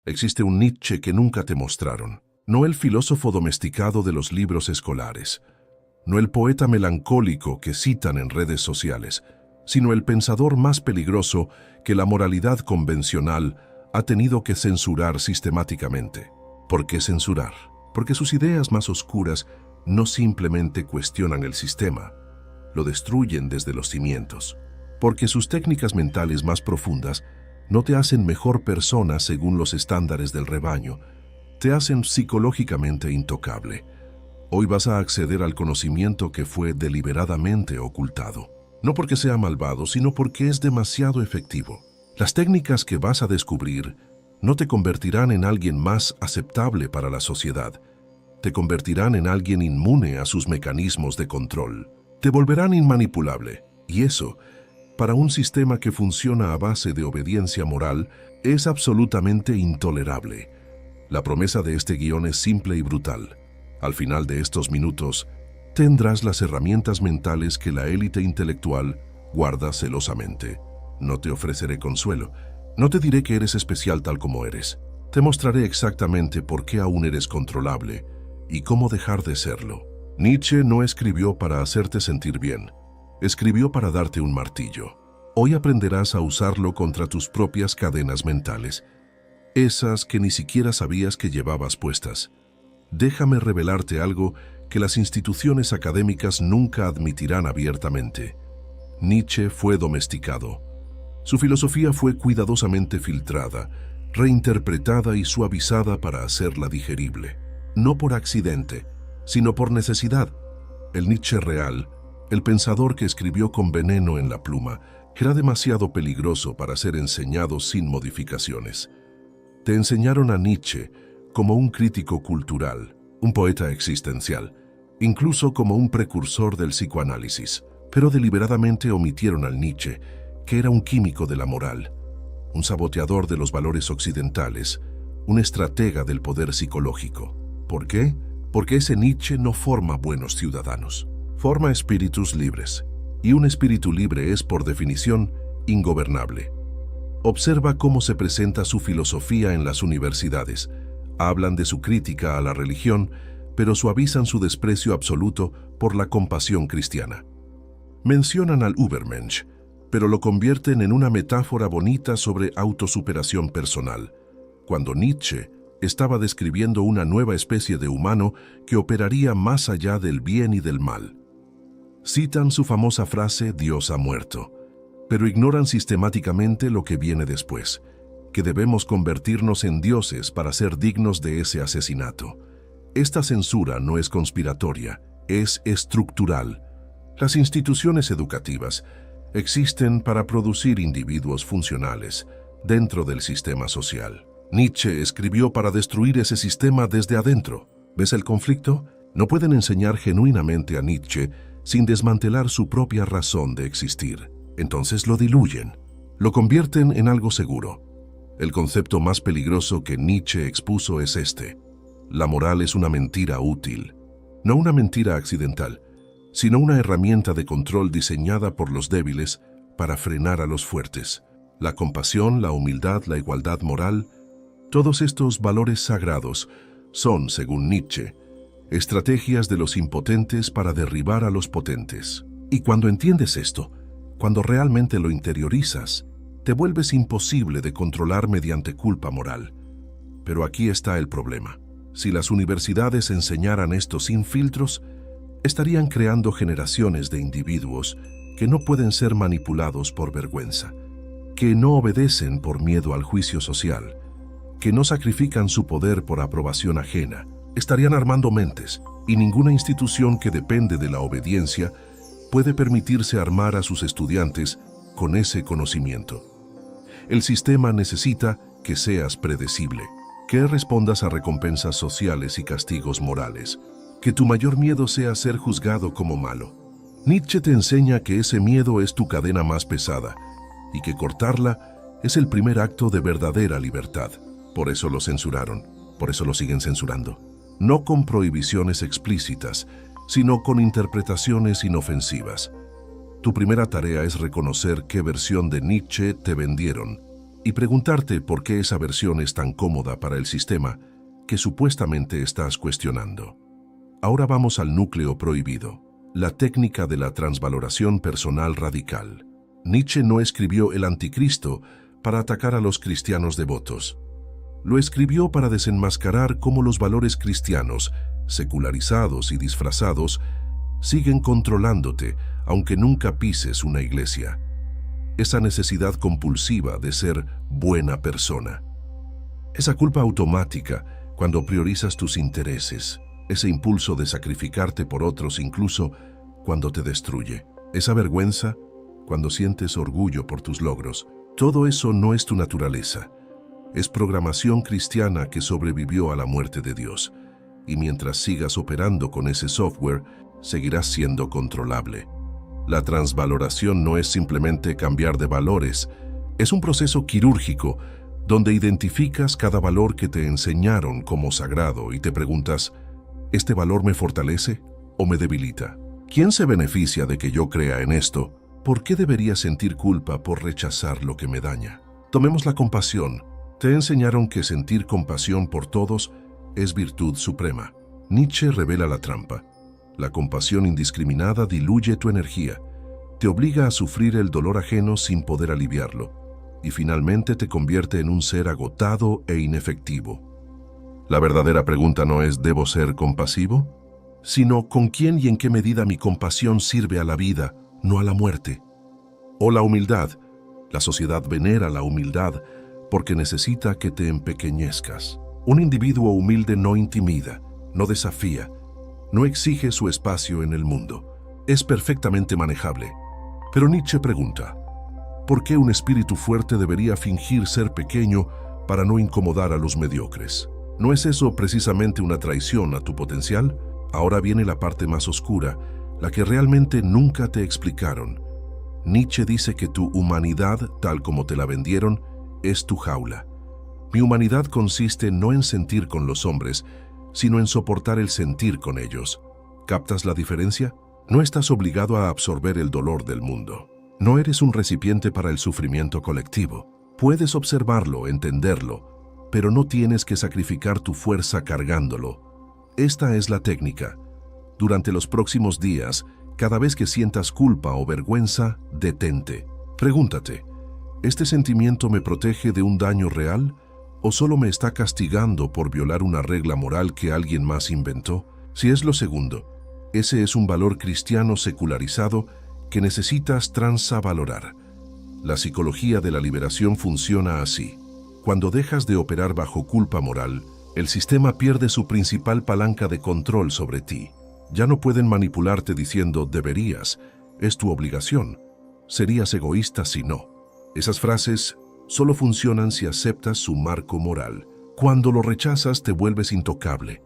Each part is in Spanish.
Existe un Nietzsche que nunca te mostraron. No el filósofo domesticado de los libros escolares, no el poeta melancólico que citan en redes sociales, sino el pensador más peligroso que la moralidad convencional ha tenido que censurar sistemáticamente. ¿Por qué censurar? Porque sus ideas más oscuras no simplemente cuestionan el sistema, lo destruyen desde los cimientos. Porque sus técnicas mentales más profundas no te hacen mejor persona según los estándares del rebaño, te hacen psicológicamente intocable. Hoy vas a acceder al conocimiento que fue deliberadamente ocultado. No porque sea malvado, sino porque es demasiado efectivo. Las técnicas que vas a descubrir no te convertirán en alguien más aceptable para la sociedad. Te convertirán en alguien inmune a sus mecanismos de control. Te volverán inmanipulable. Y eso, para un sistema que funciona a base de obediencia moral, es absolutamente intolerable. La promesa de este guión es simple y brutal. Al final de estos minutos, tendrás las herramientas mentales que la élite intelectual guarda celosamente. No te ofreceré consuelo. No te diré que eres especial tal como eres. Te mostraré exactamente por qué aún eres controlable y cómo dejar de serlo. Nietzsche no escribió para hacerte sentir bien. Escribió para darte un martillo. Hoy aprenderás a usarlo contra tus propias cadenas mentales, esas que ni siquiera sabías que llevabas puestas. Déjame revelarte algo que las instituciones académicas nunca admitirán abiertamente. Nietzsche fue domesticado. Su filosofía fue cuidadosamente filtrada, reinterpretada y suavizada para hacerla digerible. No por accidente, sino por necesidad. El Nietzsche real, el pensador que escribió con veneno en la pluma, era demasiado peligroso para ser enseñado sin modificaciones. Te enseñaron a Nietzsche como un crítico cultural, un poeta existencial, incluso como un precursor del psicoanálisis, pero deliberadamente omitieron al Nietzsche, que era un químico de la moral, un saboteador de los valores occidentales, un estratega del poder psicológico. ¿Por qué? Porque ese Nietzsche no forma buenos ciudadanos, forma espíritus libres, y un espíritu libre es, por definición, ingobernable. Observa cómo se presenta su filosofía en las universidades. Hablan de su crítica a la religión, pero suavizan su desprecio absoluto por la compasión cristiana. Mencionan al Übermensch, pero lo convierten en una metáfora bonita sobre autosuperación personal, cuando Nietzsche estaba describiendo una nueva especie de humano que operaría más allá del bien y del mal. Citan su famosa frase «Dios ha muerto», pero ignoran sistemáticamente lo que viene después, que debemos convertirnos en dioses para ser dignos de ese asesinato. Esta censura no es conspiratoria, es estructural. Las instituciones educativas existen para producir individuos funcionales dentro del sistema social. Nietzsche escribió para destruir ese sistema desde adentro. ¿Ves el conflicto? No pueden enseñar genuinamente a Nietzsche sin desmantelar su propia razón de existir. Entonces lo diluyen, lo convierten en algo seguro. El concepto más peligroso que Nietzsche expuso es este: la moral es una mentira útil, no una mentira accidental, sino una herramienta de control diseñada por los débiles para frenar a los fuertes. La compasión, la humildad, la igualdad moral, todos estos valores sagrados son, según Nietzsche, estrategias de los impotentes para derribar a los potentes. Y cuando entiendes esto, cuando realmente lo interiorizas, te vuelves imposible de controlar mediante culpa moral. Pero aquí está el problema. Si las universidades enseñaran esto sin filtros, estarían creando generaciones de individuos que no pueden ser manipulados por vergüenza, que no obedecen por miedo al juicio social, que no sacrifican su poder por aprobación ajena. Estarían armando mentes, y ninguna institución que depende de la obediencia puede permitirse armar a sus estudiantes con ese conocimiento. El sistema necesita que seas predecible, que respondas a recompensas sociales y castigos morales, que tu mayor miedo sea ser juzgado como malo. Nietzsche te enseña que ese miedo es tu cadena más pesada y que cortarla es el primer acto de verdadera libertad. Por eso lo censuraron, por eso lo siguen censurando. No con prohibiciones explícitas, sino con interpretaciones inofensivas. Tu primera tarea es reconocer qué versión de Nietzsche te vendieron y preguntarte por qué esa versión es tan cómoda para el sistema que supuestamente estás cuestionando. Ahora vamos al núcleo prohibido, la técnica de la transvaloración personal radical. Nietzsche no escribió El Anticristo para atacar a los cristianos devotos. Lo escribió para desenmascarar cómo los valores cristianos, secularizados y disfrazados, siguen controlándote aunque nunca pises una iglesia. Esa necesidad compulsiva de ser buena persona. Esa culpa automática cuando priorizas tus intereses. Ese impulso de sacrificarte por otros incluso cuando te destruye. Esa vergüenza cuando sientes orgullo por tus logros. Todo eso no es tu naturaleza. Es programación cristiana que sobrevivió a la muerte de Dios. Y mientras sigas operando con ese software, seguirás siendo controlable. La transvaloración no es simplemente cambiar de valores. Es un proceso quirúrgico donde identificas cada valor que te enseñaron como sagrado y te preguntas, ¿este valor me fortalece o me debilita? ¿Quién se beneficia de que yo crea en esto? ¿Por qué debería sentir culpa por rechazar lo que me daña? Tomemos la compasión. Te enseñaron que sentir compasión por todos es virtud suprema. Nietzsche revela la trampa. La compasión indiscriminada diluye tu energía, te obliga a sufrir el dolor ajeno sin poder aliviarlo, y finalmente te convierte en un ser agotado e inefectivo. La verdadera pregunta no es ¿debo ser compasivo?, sino ¿con quién y en qué medida mi compasión sirve a la vida, no a la muerte? O la humildad. La sociedad venera la humildad porque necesita que te empequeñezcas. Un individuo humilde no intimida, no desafía, no exige su espacio en el mundo. Es perfectamente manejable. Pero Nietzsche pregunta, ¿por qué un espíritu fuerte debería fingir ser pequeño para no incomodar a los mediocres? ¿No es eso precisamente una traición a tu potencial? Ahora viene la parte más oscura, la que realmente nunca te explicaron. Nietzsche dice que tu humanidad, tal como te la vendieron, es tu jaula. Mi humanidad consiste no en sentir con los hombres, sino en soportar el sentir con ellos. ¿Captas la diferencia? No estás obligado a absorber el dolor del mundo. No eres un recipiente para el sufrimiento colectivo. Puedes observarlo, entenderlo, pero no tienes que sacrificar tu fuerza cargándolo. Esta es la técnica. Durante los próximos días, cada vez que sientas culpa o vergüenza, detente. Pregúntate, ¿este sentimiento me protege de un daño real o solo me está castigando por violar una regla moral que alguien más inventó? Si es lo segundo, ese es un valor cristiano secularizado que necesitas transvalorar. La psicología de la liberación funciona así. Cuando dejas de operar bajo culpa moral, el sistema pierde su principal palanca de control sobre ti. Ya no pueden manipularte diciendo deberías, es tu obligación, serías egoísta si no. Esas frases solo funcionan si aceptas su marco moral. Cuando lo rechazas te vuelves intocable.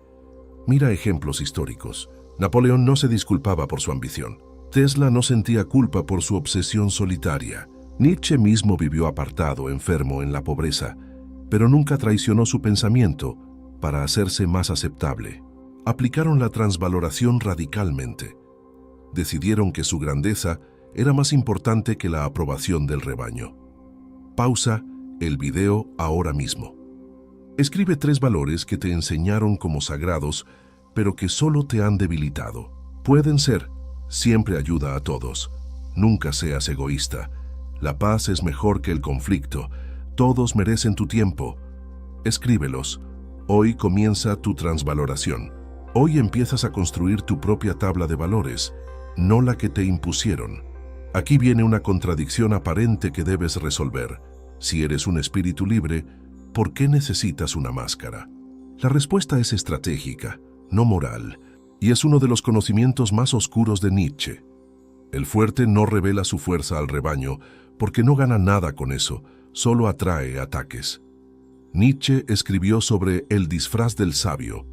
Mira ejemplos históricos. Napoleón no se disculpaba por su ambición. Tesla no sentía culpa por su obsesión solitaria. Nietzsche mismo vivió apartado, enfermo, en la pobreza, pero nunca traicionó su pensamiento para hacerse más aceptable. Aplicaron la transvaloración radicalmente. Decidieron que su grandeza era más importante que la aprobación del rebaño. Pausa el video ahora mismo. Escribe 3 valores que te enseñaron como sagrados, pero que solo te han debilitado. Pueden ser: siempre ayuda a todos, nunca seas egoísta, la paz es mejor que el conflicto, todos merecen tu tiempo. Escríbelos. Hoy comienza tu transvaloración. Hoy empiezas a construir tu propia tabla de valores, no la que te impusieron. Aquí viene una contradicción aparente que debes resolver. Si eres un espíritu libre, ¿por qué necesitas una máscara? La respuesta es estratégica, no moral, y es uno de los conocimientos más oscuros de Nietzsche. El fuerte no revela su fuerza al rebaño porque no gana nada con eso, solo atrae ataques. Nietzsche escribió sobre el disfraz del sabio.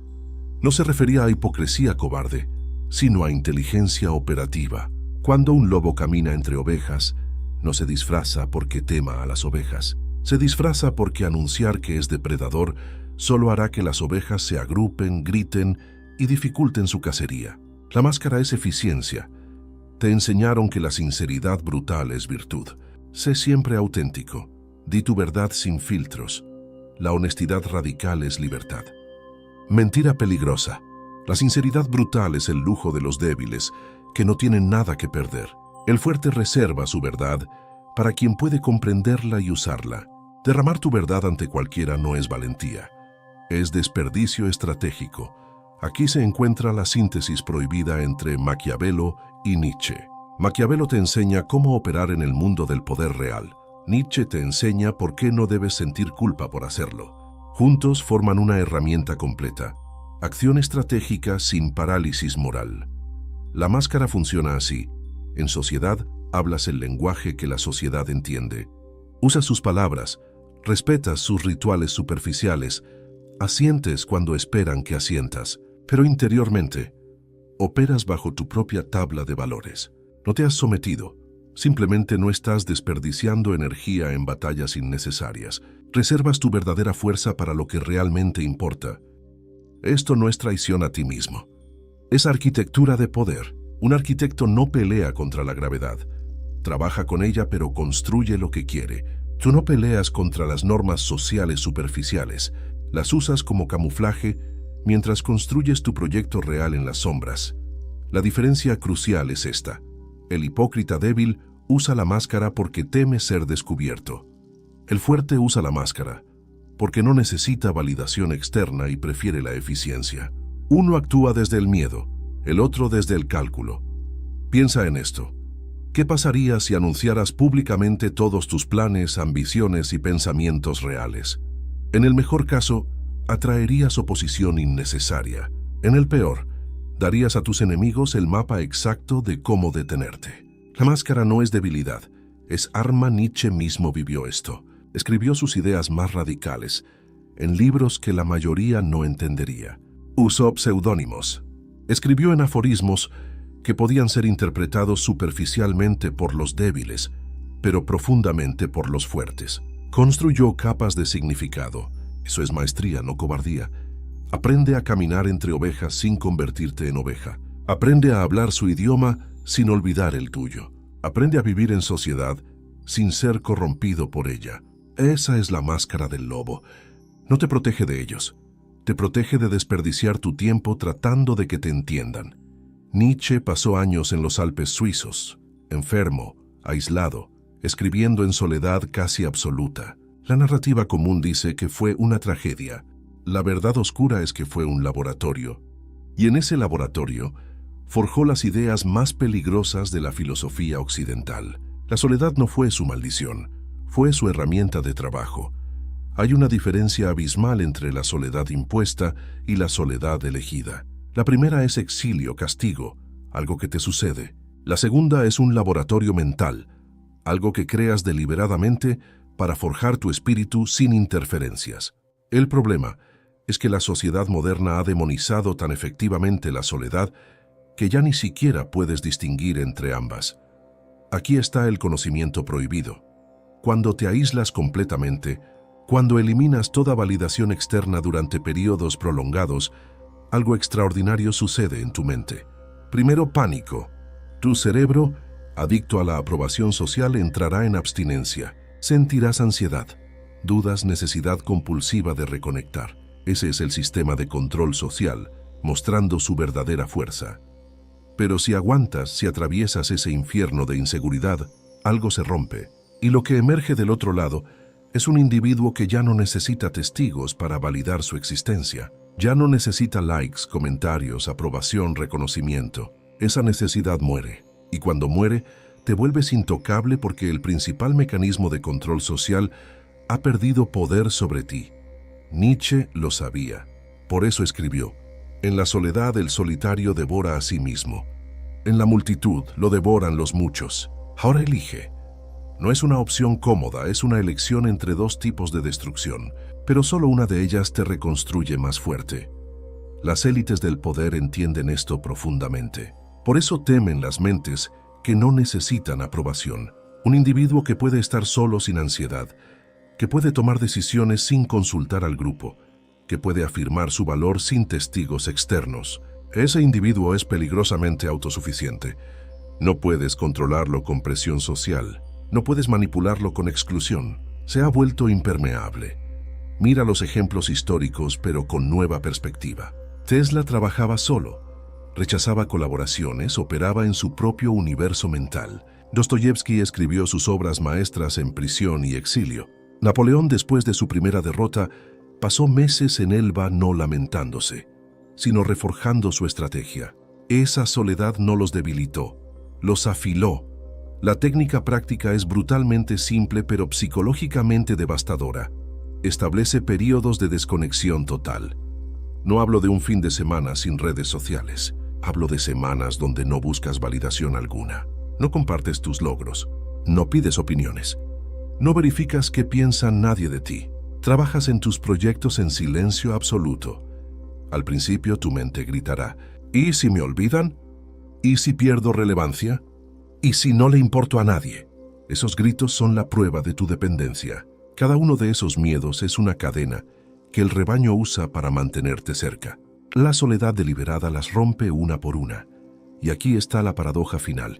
No se refería a hipocresía cobarde, sino a inteligencia operativa. Cuando un lobo camina entre ovejas, no se disfraza porque tema a las ovejas. Se disfraza porque anunciar que es depredador solo hará que las ovejas se agrupen, griten y dificulten su cacería. La máscara es eficiencia. Te enseñaron que la sinceridad brutal es virtud. Sé siempre auténtico. Di tu verdad sin filtros. La honestidad radical es libertad. Mentira peligrosa. La sinceridad brutal es el lujo de los débiles, que no tienen nada que perder. El fuerte reserva su verdad para quien puede comprenderla y usarla. Derramar tu verdad ante cualquiera no es valentía. Es desperdicio estratégico. Aquí se encuentra la síntesis prohibida entre Maquiavelo y Nietzsche. Maquiavelo te enseña cómo operar en el mundo del poder real. Nietzsche te enseña por qué no debes sentir culpa por hacerlo. Juntos forman una herramienta completa. Acción estratégica sin parálisis moral. La máscara funciona así. En sociedad, hablas el lenguaje que la sociedad entiende. Usas sus palabras, respetas sus rituales superficiales, asientes cuando esperan que asientas, pero interiormente, operas bajo tu propia tabla de valores. No te has sometido, simplemente no estás desperdiciando energía en batallas innecesarias. Reservas tu verdadera fuerza para lo que realmente importa. Esto no es traición a ti mismo. Es arquitectura de poder. Un arquitecto no pelea contra la gravedad. Trabaja con ella, pero construye lo que quiere. Tú no peleas contra las normas sociales superficiales. Las usas como camuflaje mientras construyes tu proyecto real en las sombras. La diferencia crucial es esta. El hipócrita débil usa la máscara porque teme ser descubierto. El fuerte usa la máscara porque no necesita validación externa y prefiere la eficiencia. Uno actúa desde el miedo, el otro desde el cálculo. Piensa en esto. ¿Qué pasaría si anunciaras públicamente todos tus planes, ambiciones y pensamientos reales? En el mejor caso, atraerías oposición innecesaria. En el peor, darías a tus enemigos el mapa exacto de cómo detenerte. La máscara no es debilidad, es arma. Nietzsche mismo vivió esto. Escribió sus ideas más radicales en libros que la mayoría no entendería. Usó pseudónimos. Escribió en aforismos que podían ser interpretados superficialmente por los débiles, pero profundamente por los fuertes. Construyó capas de significado. Eso es maestría, no cobardía. Aprende a caminar entre ovejas sin convertirte en oveja. Aprende a hablar su idioma sin olvidar el tuyo. Aprende a vivir en sociedad sin ser corrompido por ella. Esa es la máscara del lobo. No te protege de ellos. Te protege de desperdiciar tu tiempo tratando de que te entiendan. Nietzsche pasó años en los Alpes suizos, enfermo, aislado, escribiendo en soledad casi absoluta. La narrativa común dice que fue una tragedia. La verdad oscura es que fue un laboratorio. Y en ese laboratorio forjó las ideas más peligrosas de la filosofía occidental. La soledad no fue su maldición, fue su herramienta de trabajo. Hay una diferencia abismal entre la soledad impuesta y la soledad elegida. La primera es exilio, castigo, algo que te sucede. La segunda es un laboratorio mental, algo que creas deliberadamente para forjar tu espíritu sin interferencias. El problema es que la sociedad moderna ha demonizado tan efectivamente la soledad que ya ni siquiera puedes distinguir entre ambas. Aquí está el conocimiento prohibido. Cuando te aíslas completamente, cuando eliminas toda validación externa durante periodos prolongados, algo extraordinario sucede en tu mente. Primero, pánico. Tu cerebro, adicto a la aprobación social, entrará en abstinencia. Sentirás ansiedad, dudas, necesidad compulsiva de reconectar. Ese es el sistema de control social, mostrando su verdadera fuerza. Pero si aguantas, si atraviesas ese infierno de inseguridad, algo se rompe. Y lo que emerge del otro lado es un individuo que ya no necesita testigos para validar su existencia. Ya no necesita likes, comentarios, aprobación, reconocimiento. Esa necesidad muere. Y cuando muere, te vuelves intocable porque el principal mecanismo de control social ha perdido poder sobre ti. Nietzsche lo sabía. Por eso escribió: en la soledad el solitario devora a sí mismo. En la multitud lo devoran los muchos. Ahora elige. No es una opción cómoda, es una elección entre dos tipos de destrucción, pero solo una de ellas te reconstruye más fuerte. Las élites del poder entienden esto profundamente. Por eso temen las mentes que no necesitan aprobación. Un individuo que puede estar solo sin ansiedad, que puede tomar decisiones sin consultar al grupo, que puede afirmar su valor sin testigos externos. Ese individuo es peligrosamente autosuficiente. No puedes controlarlo con presión social. No puedes manipularlo con exclusión. Se ha vuelto impermeable. Mira los ejemplos históricos, pero con nueva perspectiva. Tesla trabajaba solo, rechazaba colaboraciones, operaba en su propio universo mental. Dostoyevsky escribió sus obras maestras en prisión y exilio. Napoleón, después de su primera derrota, pasó meses en Elba no lamentándose, sino reforjando su estrategia. Esa soledad no los debilitó, los afiló. La técnica práctica es brutalmente simple pero psicológicamente devastadora. Establece períodos de desconexión total. No hablo de un fin de semana sin redes sociales. Hablo de semanas donde no buscas validación alguna. No compartes tus logros. No pides opiniones. No verificas qué piensa nadie de ti. Trabajas en tus proyectos en silencio absoluto. Al principio tu mente gritará: ¿y si me olvidan? ¿Y si pierdo relevancia? ¿Y si no le importo a nadie? Esos gritos son la prueba de tu dependencia. Cada uno de esos miedos es una cadena que el rebaño usa para mantenerte cerca. La soledad deliberada las rompe una por una. Y aquí está la paradoja final.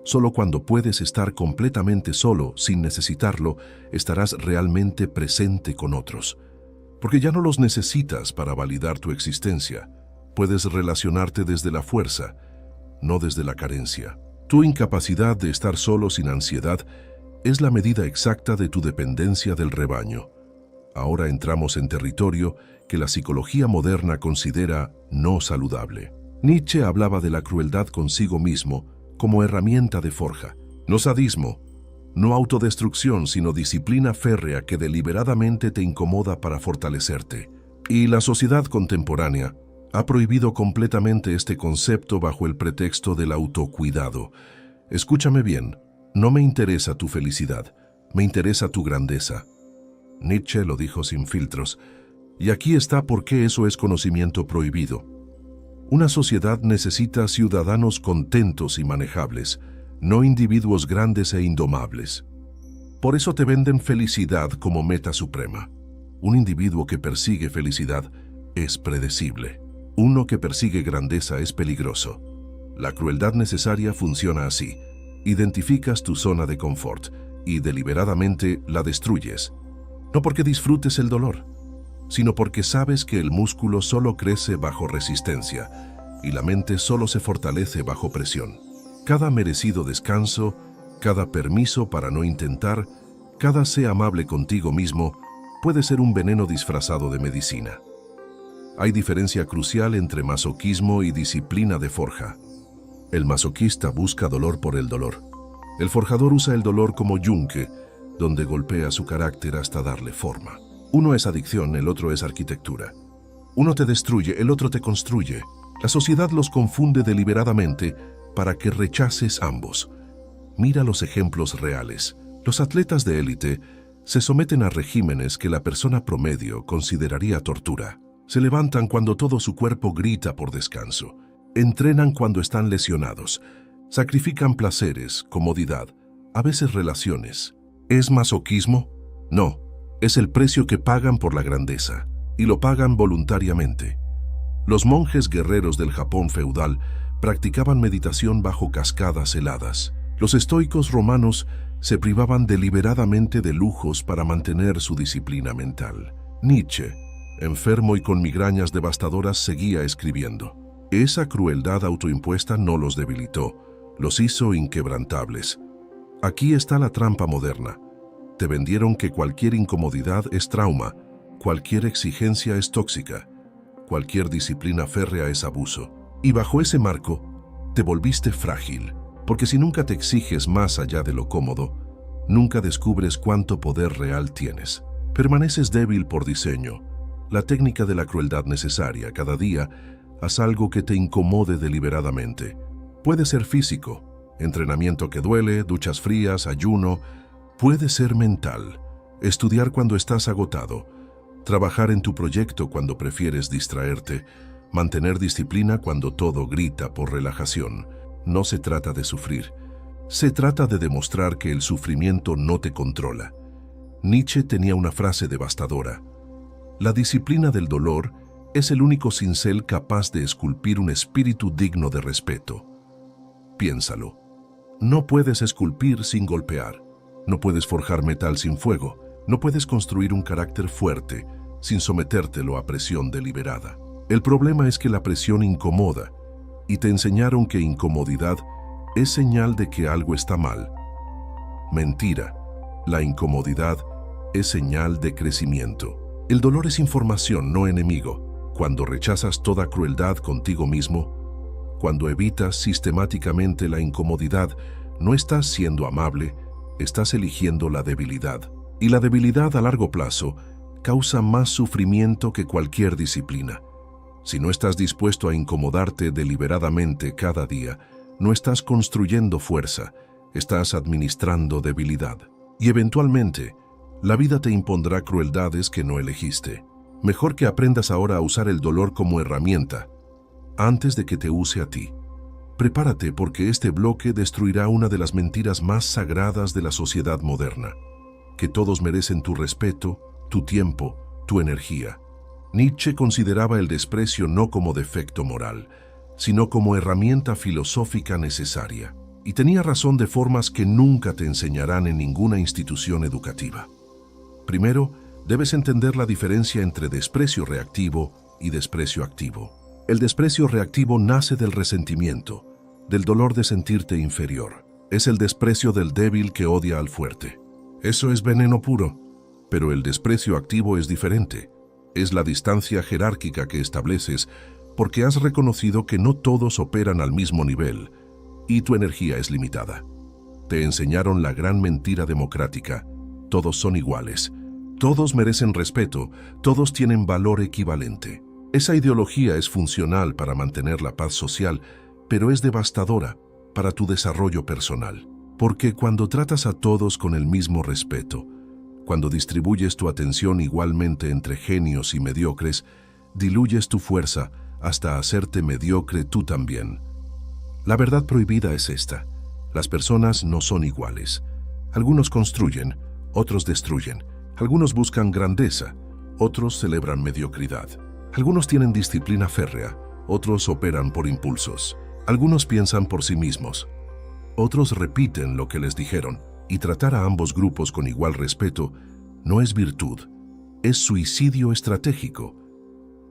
Solo cuando puedes estar completamente solo, sin necesitarlo, estarás realmente presente con otros. Porque ya no los necesitas para validar tu existencia. Puedes relacionarte desde la fuerza, no desde la carencia. Tu incapacidad de estar solo sin ansiedad es la medida exacta de tu dependencia del rebaño. Ahora entramos en territorio que la psicología moderna considera no saludable. Nietzsche hablaba de la crueldad consigo mismo como herramienta de forja. No sadismo, no autodestrucción, sino disciplina férrea que deliberadamente te incomoda para fortalecerte. Y la sociedad contemporánea ha prohibido completamente este concepto bajo el pretexto del autocuidado. Escúchame bien, no me interesa tu felicidad, me interesa tu grandeza. Nietzsche lo dijo sin filtros, y aquí está por qué eso es conocimiento prohibido. Una sociedad necesita ciudadanos contentos y manejables, no individuos grandes e indomables. Por eso te venden felicidad como meta suprema. Un individuo que persigue felicidad es predecible. Uno que persigue grandeza es peligroso. La crueldad necesaria funciona así. Identificas tu zona de confort y deliberadamente la destruyes. No porque disfrutes el dolor, sino porque sabes que el músculo solo crece bajo resistencia y la mente solo se fortalece bajo presión. Cada merecido descanso, cada permiso para no intentar, cada sé amable contigo mismo, puede ser un veneno disfrazado de medicina. Hay diferencia crucial entre masoquismo y disciplina de forja. El masoquista busca dolor por el dolor. El forjador usa el dolor como yunque, donde golpea su carácter hasta darle forma. Uno es adicción, el otro es arquitectura. Uno te destruye, el otro te construye. La sociedad los confunde deliberadamente para que rechaces ambos. Mira los ejemplos reales. Los atletas de élite se someten a regímenes que la persona promedio consideraría tortura. Se levantan cuando todo su cuerpo grita por descanso. Entrenan cuando están lesionados. Sacrifican placeres, comodidad, a veces relaciones. ¿Es masoquismo? No, es el precio que pagan por la grandeza, y lo pagan voluntariamente. Los monjes guerreros del Japón feudal practicaban meditación bajo cascadas heladas. Los estoicos romanos se privaban deliberadamente de lujos para mantener su disciplina mental. Nietzsche, enfermo y con migrañas devastadoras, seguía escribiendo. Esa crueldad autoimpuesta no los debilitó, los hizo inquebrantables. Aquí está la trampa moderna. Te vendieron que cualquier incomodidad es trauma, cualquier exigencia es tóxica, cualquier disciplina férrea es abuso. Y bajo ese marco, te volviste frágil, porque si nunca te exiges más allá de lo cómodo, nunca descubres cuánto poder real tienes. Permaneces débil por diseño. La técnica de la crueldad necesaria. Cada día, haz algo que te incomode deliberadamente. Puede ser físico, entrenamiento que duele, duchas frías, ayuno. Puede ser mental, estudiar cuando estás agotado, trabajar en tu proyecto cuando prefieres distraerte, mantener disciplina cuando todo grita por relajación. No se trata de sufrir, se trata de demostrar que el sufrimiento no te controla. Nietzsche tenía una frase devastadora: la disciplina del dolor es el único cincel capaz de esculpir un espíritu digno de respeto. Piénsalo. No puedes esculpir sin golpear. No puedes forjar metal sin fuego. No puedes construir un carácter fuerte sin sometértelo a presión deliberada. El problema es que la presión incomoda, y te enseñaron que incomodidad es señal de que algo está mal. Mentira. La incomodidad es señal de crecimiento. El dolor es información, no enemigo. Cuando rechazas toda crueldad contigo mismo, cuando evitas sistemáticamente la incomodidad, no estás siendo amable, estás eligiendo la debilidad. Y la debilidad a largo plazo causa más sufrimiento que cualquier disciplina. Si no estás dispuesto a incomodarte deliberadamente cada día, no estás construyendo fuerza, estás administrando debilidad. Y eventualmente, la vida te impondrá crueldades que no elegiste. Mejor que aprendas ahora a usar el dolor como herramienta, antes de que te use a ti. Prepárate porque este bloque destruirá una de las mentiras más sagradas de la sociedad moderna, que todos merecen tu respeto, tu tiempo, tu energía. Nietzsche consideraba el desprecio no como defecto moral, sino como herramienta filosófica necesaria. Y tenía razón de formas que nunca te enseñarán en ninguna institución educativa. Primero, debes entender la diferencia entre desprecio reactivo y desprecio activo. El desprecio reactivo nace del resentimiento, del dolor de sentirte inferior. Es el desprecio del débil que odia al fuerte. Eso es veneno puro. Pero el desprecio activo es diferente. Es la distancia jerárquica que estableces porque has reconocido que no todos operan al mismo nivel y tu energía es limitada. Te enseñaron la gran mentira democrática. Todos son iguales. Todos merecen respeto. Todos tienen valor equivalente. Esa ideología es funcional para mantener la paz social, pero es devastadora para tu desarrollo personal. Porque cuando tratas a todos con el mismo respeto, cuando distribuyes tu atención igualmente entre genios y mediocres, diluyes tu fuerza hasta hacerte mediocre tú también. La verdad prohibida es esta. Las personas no son iguales. Algunos construyen, otros destruyen. Algunos buscan grandeza, otros celebran mediocridad. Algunos tienen disciplina férrea, otros operan por impulsos. Algunos piensan por sí mismos. Otros repiten lo que les dijeron, y tratar a ambos grupos con igual respeto no es virtud, es suicidio estratégico.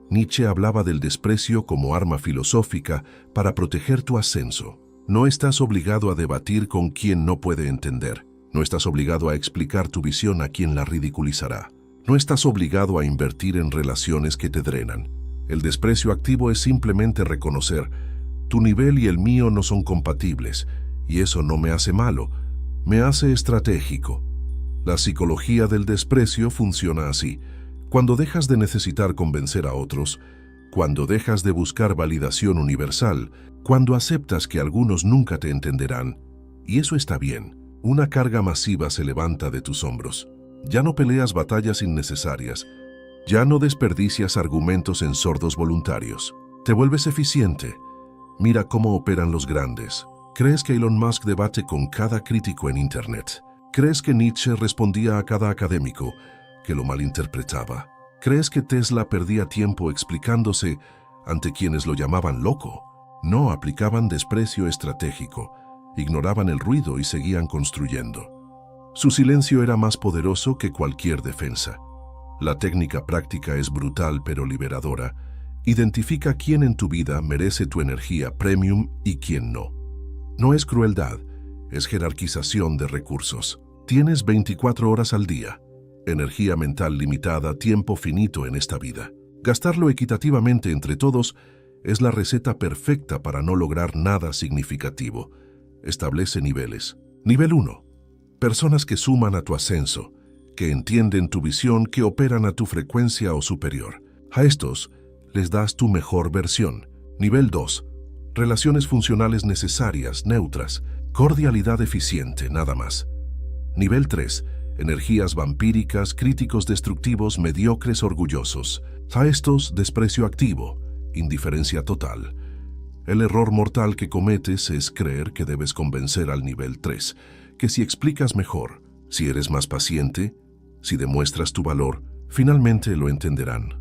Nietzsche hablaba del desprecio como arma filosófica para proteger tu ascenso. No estás obligado a debatir con quien no puede entender. No estás obligado a explicar tu visión a quien la ridiculizará. No estás obligado a invertir en relaciones que te drenan. El desprecio activo es simplemente reconocer: tu nivel y el mío no son compatibles, y eso no me hace malo, me hace estratégico. La psicología del desprecio funciona así. Cuando dejas de necesitar convencer a otros, cuando dejas de buscar validación universal, cuando aceptas que algunos nunca te entenderán, y eso está bien, una carga masiva se levanta de tus hombros. Ya no peleas batallas innecesarias, ya no desperdicias argumentos en sordos voluntarios. Te vuelves eficiente. Mira cómo operan los grandes. ¿Crees que Elon Musk debate con cada crítico en Internet? ¿Crees que Nietzsche respondía a cada académico que lo malinterpretaba? ¿Crees que Tesla perdía tiempo explicándose ante quienes lo llamaban loco? No, aplicaban desprecio estratégico, ignoraban el ruido y seguían construyendo. Su silencio era más poderoso que cualquier defensa. La técnica práctica es brutal pero liberadora. Identifica quién en tu vida merece tu energía premium y quién no. No es crueldad, es jerarquización de recursos. Tienes 24 horas al día. Energía mental limitada, tiempo finito en esta vida. Gastarlo equitativamente entre todos es la receta perfecta para no lograr nada significativo. Establece niveles. Nivel 1. Personas que suman a tu ascenso, que entienden tu visión, que operan a tu frecuencia o superior. A estos les das tu mejor versión. Nivel 2. Relaciones funcionales necesarias, neutras, cordialidad eficiente, nada más. Nivel 3. Energías vampíricas, críticos destructivos, mediocres orgullosos. A estos, desprecio activo, indiferencia total. El error mortal que cometes es creer que debes convencer al nivel 3, que si explicas mejor, si eres más paciente, si demuestras tu valor, finalmente lo entenderán.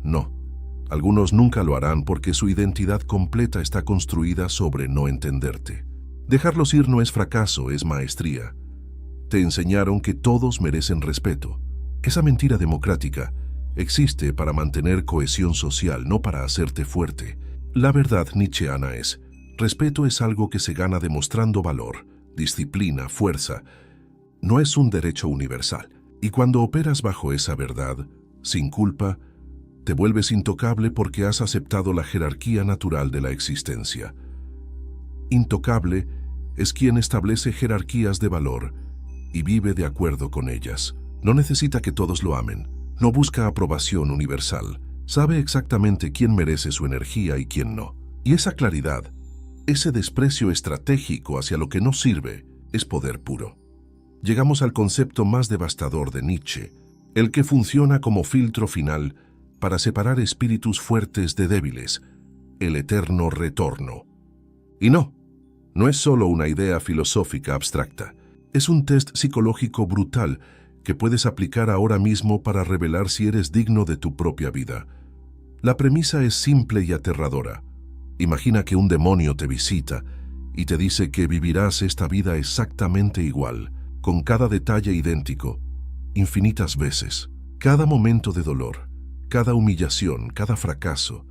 No, algunos nunca lo harán porque su identidad completa está construida sobre no entenderte. Dejarlos ir no es fracaso, es maestría. Te enseñaron que todos merecen respeto. Esa mentira democrática existe para mantener cohesión social, no para hacerte fuerte. La verdad nietzscheana es: respeto es algo que se gana demostrando valor, disciplina, fuerza. No es un derecho universal. Y cuando operas bajo esa verdad, sin culpa, te vuelves intocable porque has aceptado la jerarquía natural de la existencia. Intocable es quien establece jerarquías de valor y vive de acuerdo con ellas. No necesita que todos lo amen, no busca aprobación universal, sabe exactamente quién merece su energía y quién no. Y esa claridad, ese desprecio estratégico hacia lo que no sirve, es poder puro. Llegamos al concepto más devastador de Nietzsche, el que funciona como filtro final para separar espíritus fuertes de débiles, el eterno retorno. Y no es solo una idea filosófica abstracta, es un test psicológico brutal que puedes aplicar ahora mismo para revelar si eres digno de tu propia vida. La premisa es simple y aterradora. Imagina que un demonio te visita y te dice que vivirás esta vida exactamente igual, con cada detalle idéntico, infinitas veces, cada momento de dolor, cada humillación, cada fracaso,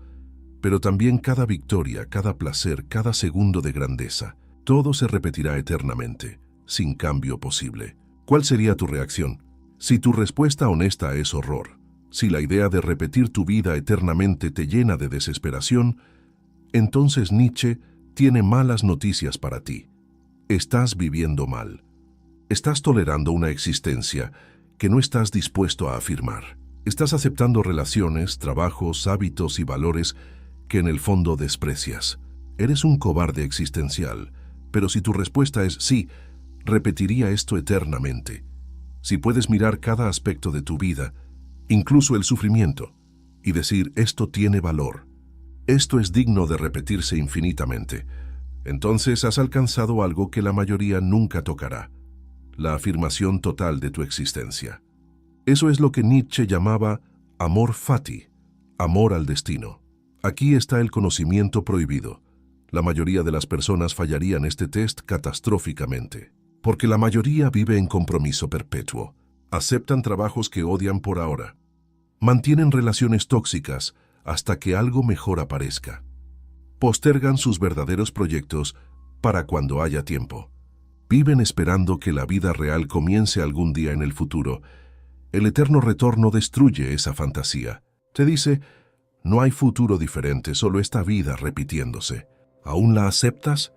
pero también cada victoria, cada placer, cada segundo de grandeza. Todo se repetirá eternamente, sin cambio posible. ¿Cuál sería tu reacción? Si tu respuesta honesta es horror, si la idea de repetir tu vida eternamente te llena de desesperación, entonces Nietzsche tiene malas noticias para ti. Estás viviendo mal. Estás tolerando una existencia que no estás dispuesto a afirmar. Estás aceptando relaciones, trabajos, hábitos y valores que en el fondo desprecias. Eres un cobarde existencial, pero si tu respuesta es sí, repetiría esto eternamente. Si puedes mirar cada aspecto de tu vida, incluso el sufrimiento, y decir esto tiene valor, esto es digno de repetirse infinitamente, entonces has alcanzado algo que la mayoría nunca tocará: la afirmación total de tu existencia. Eso es lo que Nietzsche llamaba amor fati, amor al destino. Aquí está el conocimiento prohibido. La mayoría de las personas fallarían este test catastróficamente, porque la mayoría vive en compromiso perpetuo. Aceptan trabajos que odian por ahora. Mantienen relaciones tóxicas hasta que algo mejor aparezca. Postergan sus verdaderos proyectos para cuando haya tiempo. Viven esperando que la vida real comience algún día en el futuro. El eterno retorno destruye esa fantasía. Te dice: no hay futuro diferente, solo esta vida repitiéndose. ¿Aún la aceptas?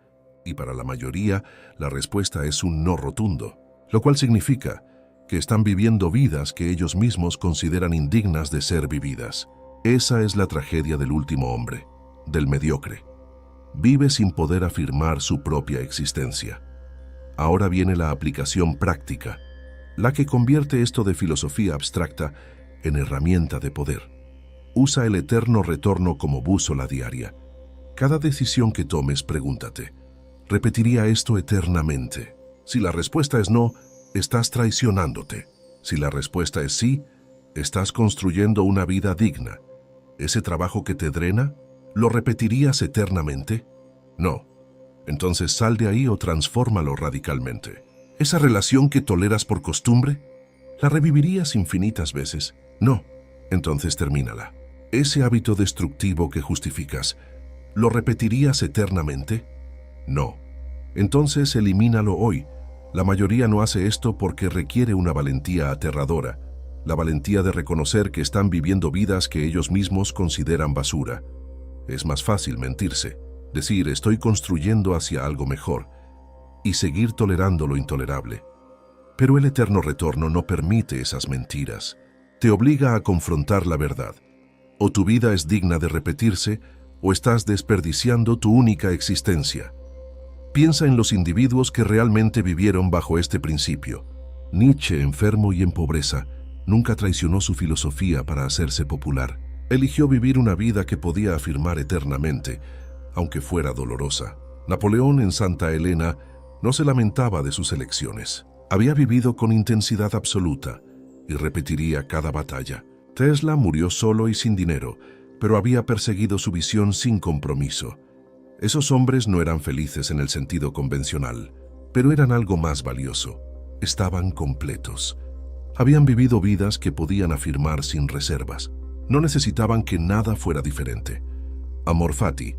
Y para la mayoría, la respuesta es un no rotundo, lo cual significa que están viviendo vidas que ellos mismos consideran indignas de ser vividas. Esa es la tragedia del último hombre, del mediocre. Vive sin poder afirmar su propia existencia. Ahora viene la aplicación práctica, la que convierte esto de filosofía abstracta en herramienta de poder. Usa el eterno retorno como bússola diaria. Cada decisión que tomes, pregúntate: ¿repetiría esto eternamente? Si la respuesta es no, estás traicionándote. Si la respuesta es sí, estás construyendo una vida digna. ¿Ese trabajo que te drena, lo repetirías eternamente? No. Entonces sal de ahí o transfórmalo radicalmente. ¿Esa relación que toleras por costumbre, la revivirías infinitas veces? No. Entonces termínala. ¿Ese hábito destructivo que justificas, lo repetirías eternamente? No. Entonces elimínalo hoy. La mayoría no hace esto porque requiere una valentía aterradora, la valentía de reconocer que están viviendo vidas que ellos mismos consideran basura. Es más fácil mentirse, decir estoy construyendo hacia algo mejor, y seguir tolerando lo intolerable. Pero el eterno retorno no permite esas mentiras. Te obliga a confrontar la verdad. O tu vida es digna de repetirse, o estás desperdiciando tu única existencia. Piensa en los individuos que realmente vivieron bajo este principio. Nietzsche, enfermo y en pobreza, nunca traicionó su filosofía para hacerse popular. Eligió vivir una vida que podía afirmar eternamente, aunque fuera dolorosa. Napoleón en Santa Elena no se lamentaba de sus elecciones. Había vivido con intensidad absoluta y repetiría cada batalla. Tesla murió solo y sin dinero, pero había perseguido su visión sin compromiso. Esos hombres no eran felices en el sentido convencional, pero eran algo más valioso. Estaban completos. Habían vivido vidas que podían afirmar sin reservas. No necesitaban que nada fuera diferente. Amor fati.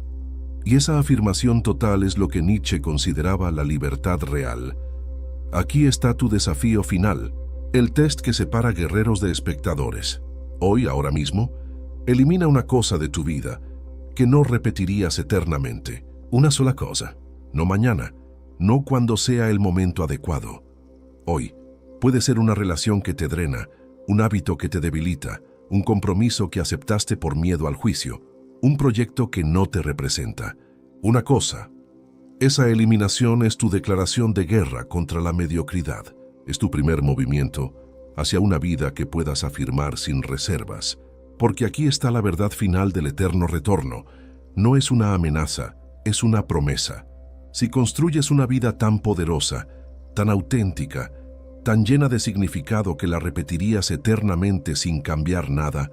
Y esa afirmación total es lo que Nietzsche consideraba la libertad real. Aquí está tu desafío final, el test que separa guerreros de espectadores. Hoy, ahora mismo, elimina una cosa de tu vida que no repetirías eternamente. Una sola cosa. No mañana, no cuando sea el momento adecuado. Hoy. Puede ser una relación que te drena, un hábito que te debilita, un compromiso que aceptaste por miedo al juicio, un proyecto que no te representa. Una cosa. Esa eliminación es tu declaración de guerra contra la mediocridad. Es tu primer movimiento hacia una vida que puedas afirmar sin reservas. Porque aquí está la verdad final del eterno retorno. No es una amenaza, es una promesa. Si construyes una vida tan poderosa, tan auténtica, tan llena de significado que la repetirías eternamente sin cambiar nada,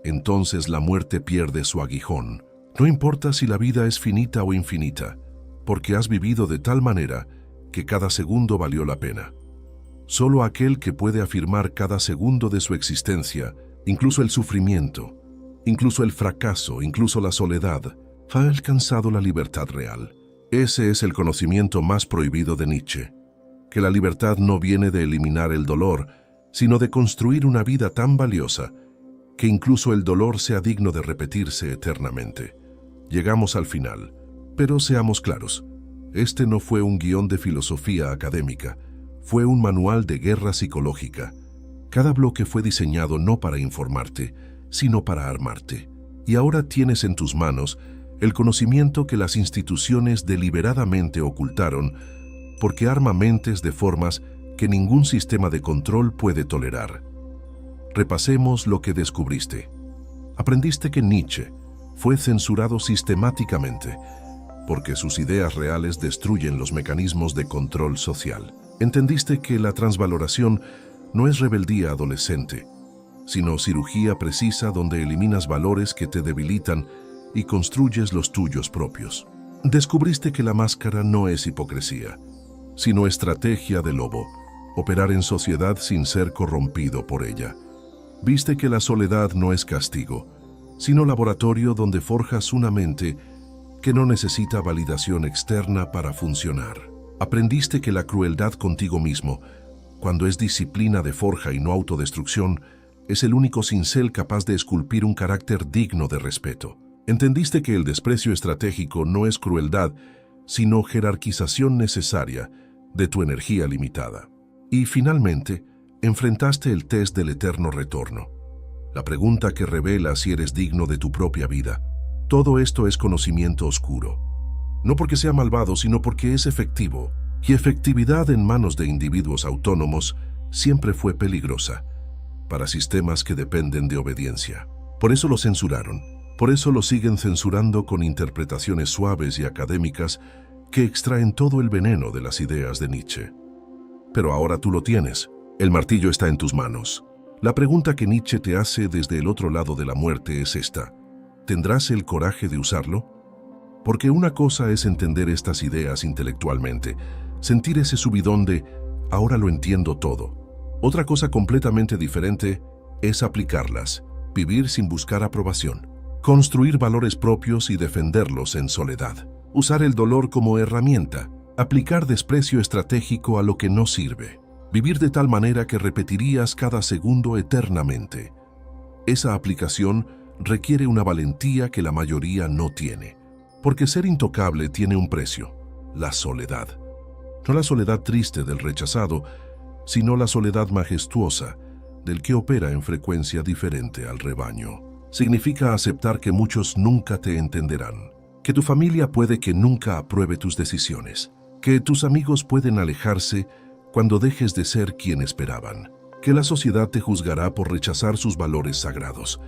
entonces la muerte pierde su aguijón. No importa si la vida es finita o infinita, porque has vivido de tal manera que cada segundo valió la pena. Solo aquel que puede afirmar cada segundo de su existencia, incluso el sufrimiento, incluso el fracaso, incluso la soledad, ha alcanzado la libertad real. Ese es el conocimiento más prohibido de Nietzsche. Que la libertad no viene de eliminar el dolor, sino de construir una vida tan valiosa que incluso el dolor sea digno de repetirse eternamente. Llegamos al final, pero seamos claros, este no fue un guión de filosofía académica, fue un manual de guerra psicológica. Cada bloque fue diseñado no para informarte, sino para armarte. Y ahora tienes en tus manos el conocimiento que las instituciones deliberadamente ocultaron, porque arma mentes de formas que ningún sistema de control puede tolerar. Repasemos lo que descubriste. Aprendiste que Nietzsche fue censurado sistemáticamente porque sus ideas reales destruyen los mecanismos de control social. Entendiste que la transvaloración no es rebeldía adolescente, sino cirugía precisa donde eliminas valores que te debilitan y construyes los tuyos propios. Descubriste que la máscara no es hipocresía, sino estrategia de lobo, operar en sociedad sin ser corrompido por ella. Viste que la soledad no es castigo, sino laboratorio donde forjas una mente que no necesita validación externa para funcionar. Aprendiste que la crueldad contigo mismo, cuando es disciplina de forja y no autodestrucción, es el único cincel capaz de esculpir un carácter digno de respeto. Entendiste que el desprecio estratégico no es crueldad, sino jerarquización necesaria de tu energía limitada. Y finalmente, enfrentaste el test del eterno retorno, la pregunta que revela si eres digno de tu propia vida. Todo esto es conocimiento oscuro. No porque sea malvado, sino porque es efectivo. Y efectividad en manos de individuos autónomos siempre fue peligrosa para sistemas que dependen de obediencia. Por eso lo censuraron. Por eso lo siguen censurando con interpretaciones suaves y académicas que extraen todo el veneno de las ideas de Nietzsche. Pero ahora tú lo tienes. El martillo está en tus manos. La pregunta que Nietzsche te hace desde el otro lado de la muerte es esta: ¿tendrás el coraje de usarlo? Porque una cosa es entender estas ideas intelectualmente, sentir ese subidón de «ahora lo entiendo todo». Otra cosa completamente diferente es aplicarlas, vivir sin buscar aprobación, construir valores propios y defenderlos en soledad, usar el dolor como herramienta, aplicar desprecio estratégico a lo que no sirve, vivir de tal manera que repetirías cada segundo eternamente. Esa aplicación requiere una valentía que la mayoría no tiene, porque ser intocable tiene un precio: la soledad. No la soledad triste del rechazado, sino la soledad majestuosa del que opera en frecuencia diferente al rebaño. Significa aceptar que muchos nunca te entenderán, que tu familia puede que nunca apruebe tus decisiones, que tus amigos pueden alejarse cuando dejes de ser quien esperaban, que la sociedad te juzgará por rechazar sus valores sagrados.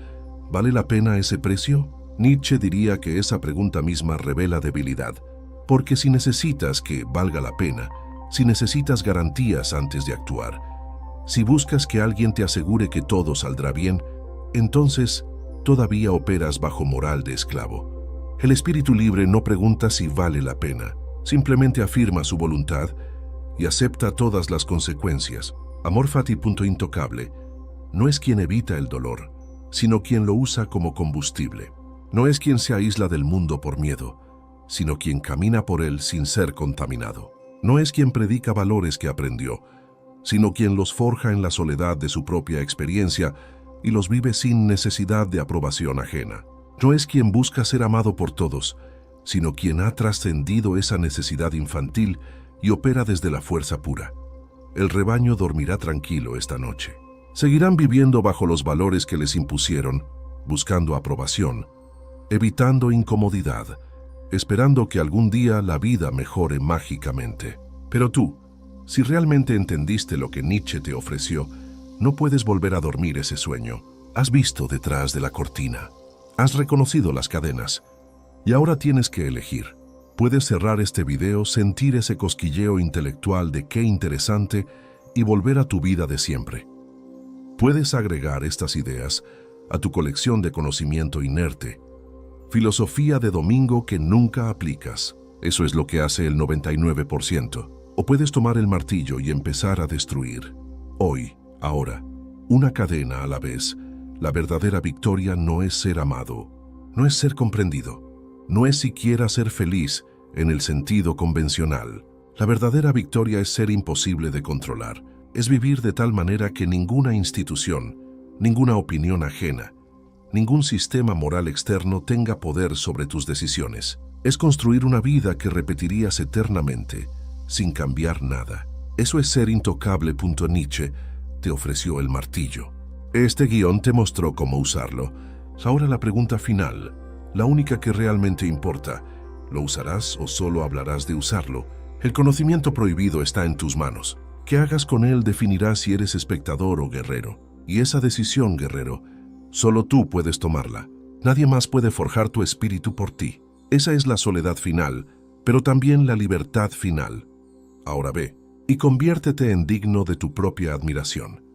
¿Vale la pena ese precio? Nietzsche diría que esa pregunta misma revela debilidad, porque si necesitas que valga la pena, si necesitas garantías antes de actuar, si buscas que alguien te asegure que todo saldrá bien, entonces todavía operas bajo moral de esclavo. El espíritu libre no pregunta si vale la pena, simplemente afirma su voluntad y acepta todas las consecuencias, Amor fati. Intocable no es quien evita el dolor, sino quien lo usa como combustible. No es quien se aísla del mundo por miedo, sino quien camina por él sin ser contaminado. No es quien predica valores que aprendió, sino quien los forja en la soledad de su propia experiencia y los vive sin necesidad de aprobación ajena. No es quien busca ser amado por todos, sino quien ha trascendido esa necesidad infantil y opera desde la fuerza pura. El rebaño dormirá tranquilo esta noche. Seguirán viviendo bajo los valores que les impusieron, buscando aprobación, evitando incomodidad, esperando que algún día la vida mejore mágicamente. Pero tú, si realmente entendiste lo que Nietzsche te ofreció, no puedes volver a dormir ese sueño. Has visto detrás de la cortina, has reconocido las cadenas, y ahora tienes que elegir. Puedes cerrar este video, sentir ese cosquilleo intelectual de qué interesante y volver a tu vida de siempre. Puedes agregar estas ideas a tu colección de conocimiento inerte, filosofía de domingo que nunca aplicas. Eso es lo que hace el 99%. O puedes tomar el martillo y empezar a destruir. Hoy, ahora, una cadena a la vez. La verdadera victoria no es ser amado, no es ser comprendido, no es siquiera ser feliz en el sentido convencional. La verdadera victoria es ser imposible de controlar. Es vivir de tal manera que ninguna institución, ninguna opinión ajena, ningún sistema moral externo tenga poder sobre tus decisiones. Es construir una vida que repetirías eternamente, sin cambiar nada. Eso es ser intocable. Nietzsche te ofreció el martillo. Este guión te mostró cómo usarlo. Ahora la pregunta final, la única que realmente importa, ¿lo usarás o solo hablarás de usarlo? El conocimiento prohibido está en tus manos. ¿Qué hagas con él definirá si eres espectador o guerrero? Y esa decisión, guerrero, solo tú puedes tomarla. Nadie más puede forjar tu espíritu por ti. Esa es la soledad final, pero también la libertad final. Ahora ve y conviértete en digno de tu propia admiración.